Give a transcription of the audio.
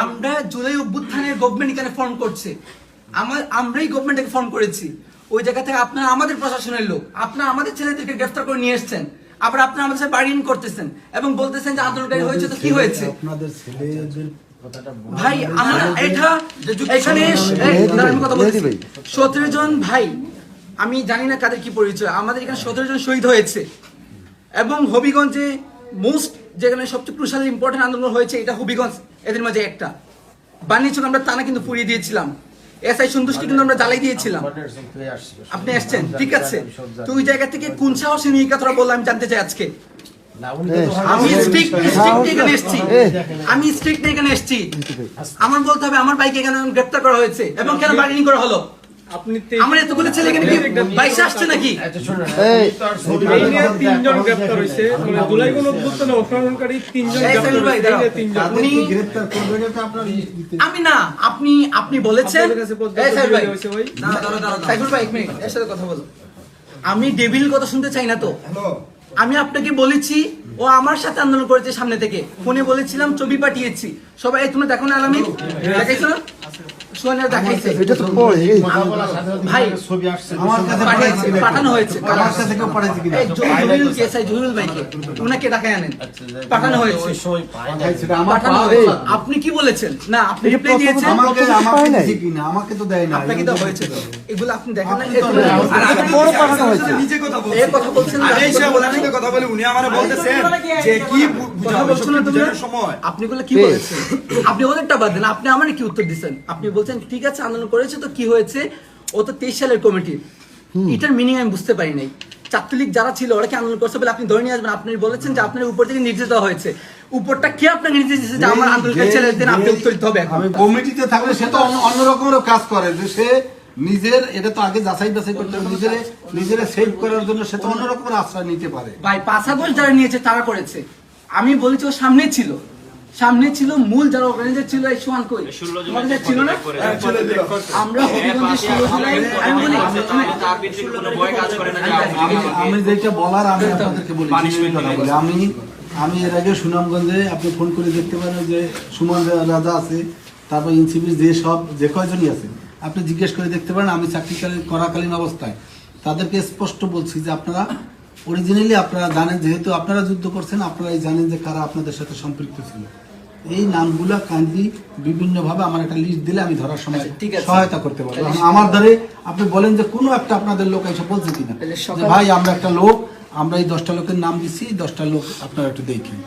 আমরা জুলাই অভ্যুত্থানের গভর্নমেন্ট এখানে ফর্ম করছে, আমরাই গভর্নমেন্টকে ফর্ম করেছি। ওই জায়গা থেকে আপনারা আমাদের প্রশাসনের লোক, আপনারা আমাদের ছেলেদেরকে গ্রেফতার করে নিয়ে এসেছেন, আবার আপনারা আমাদের সাথে বার্গেনিং করতেছেন এবং বলতেছেন যে আন্দোলনকারী হয়েছে তো কি হয়েছে? আপনাদের ছেলেদের ভাই আমরা এটা এখানে আমি কথা বলছি 17 জন ভাই, আমি জানি না কাদের কি পরিচয়, আমাদের এখানে 17 জন শহীদ হয়েছে এবং হবিগঞ্জে মোস্ট যেখানে সবচেয়ে ক্রুশাল ইম্পর্টেন্ট আন্দোলন হয়েছে এটা হবিগঞ্জ, এদের মাঝে একটা। বাণিজ্যক আমরা টানা কিন্তু পুড়িয়ে দিয়েছিলাম, এসআই সন্তুষ্টি কিন্তু আমরা জ্বালাই দিয়েছিলাম। আপনি আসছেন ঠিক আছে, তো ওই জায়গা থেকে কোন সাহসে নিয়ে কথাটা বললাম আমি জানতে চাই আজকে। আমি স্ট্রিক্ট এখানে এসেছি, আমি স্ট্রিক্ট এখানে এসেছি, আমার বলতে হবে আমার বাইকে এখানে গ্রেফতার করা হয়েছে এবং কেন বার্গেনিং করা হলো? আমার এতগুলো ছেলে এখানে কি বাইশে আসছে নাকি? তিনজন গ্রেফতার হয়েছে, জুলাই কোন অভ্যুত্থানে অংশগ্রহণকারী তিনজন আমি না, আপনি বলেছেন এর সাথে কথা বলো। আমি ডেভিল কথা শুনতে চাই না তো, আমি আপনাকে বলেছি ও আমার সাথে আন্দোলন করেছে, সামনে থেকে ফোনে বলেছিলাম, ছবি পাঠিয়েছি সবাই, তোমরা দেখো না আলামিন দেখাইছো না? পাঠানো হয়েছে, আপনি কি বলেছেন? না আপনি রিপ্লাই দিয়েছেন, আমাকে তো দেয় না, আপনাকে তো হয়েছে, এগুলো আপনি দেখেন না। কথা বলছেন উনি আমার বলতেছেন যে কি সময় আপনি গুলো কি বলেছেন? আপনি ওদেরটা বাদ দেন, আপনি আমার কি উত্তর দিচ্ছেন? আপনি বলছেন ঠিক আছে আন্দোলন করেছে তো কি হয়েছে, ও তো 23 সালের কমিটি, এটার মিনিং আমি বুঝতে পারি নাই। ছাত্রলীগ যারা ছিল ওরা কি আন্দোলন করছে বলে আপনি ধরে নিয়ে আসবেন? আপনি বলেছেন যে আপনার উপর থেকে নির্দেশ দেওয়া হয়েছে, উপরটা কে আপনাকে নির্দেশ দিয়েছে যে আমার আন্দোলনকারী ছেলেদের আপনি উত্তর দিতে হবে? আমি কমিটিতে থাকলে সে তো অন্য রকমের কাজ করে, যে সে নিজের এটা তো আগে যাচাই বাছাই করতে হবে, নিজের সেভ করার জন্য সে তো অন্য রকমের আশ্রয় নিতে পারে। ভাই 5 আগস্ট যারা নিয়েছে তারা করেছে, আমি বলেছি ও সামনে ছিল মূল যারা অর্গানাইজার ছিল। এই সোয়ান কই ছিল না? আমরা হবিগঞ্জে 16 জুলাই আমি বলি আমি যেটা বলার আমি আপনাদেরকে বলি, আমি এর আগে সুনামগঞ্জে আপনি ফোন করে দেখতে পারেন যে সুমন রাজা আছে, তারপর ইনসিপির যে কয়জনই আছে আপনি জিজ্ঞেস করে দেখতে পারেন। আমি চাকরি করাকালীন অবস্থায় তাদেরকে স্পষ্ট বলছি যে আপনারা অরিজিনালি আপনারা জানেন, যেহেতু আপনারা যুদ্ধ করছেন আপনারাই জানেন যে কারা আপনাদের সাথে সম্পৃক্ত ছিল। এই নামগুলা কাইন্ডলি বিভিন্নভাবে আমার একটা লিস্ট দিলে আমি ধরার সময় সহায়তা করতে পারবো। আমার দ্বারে আপনি বলেন যে কোনো একটা আপনাদের লোক এসে বলছে কিনা ভাই আমরা একটা লোক, আমরা এই 10টা লোকের নাম দিচ্ছি, 10টা লোক আপনারা একটু দেখেন।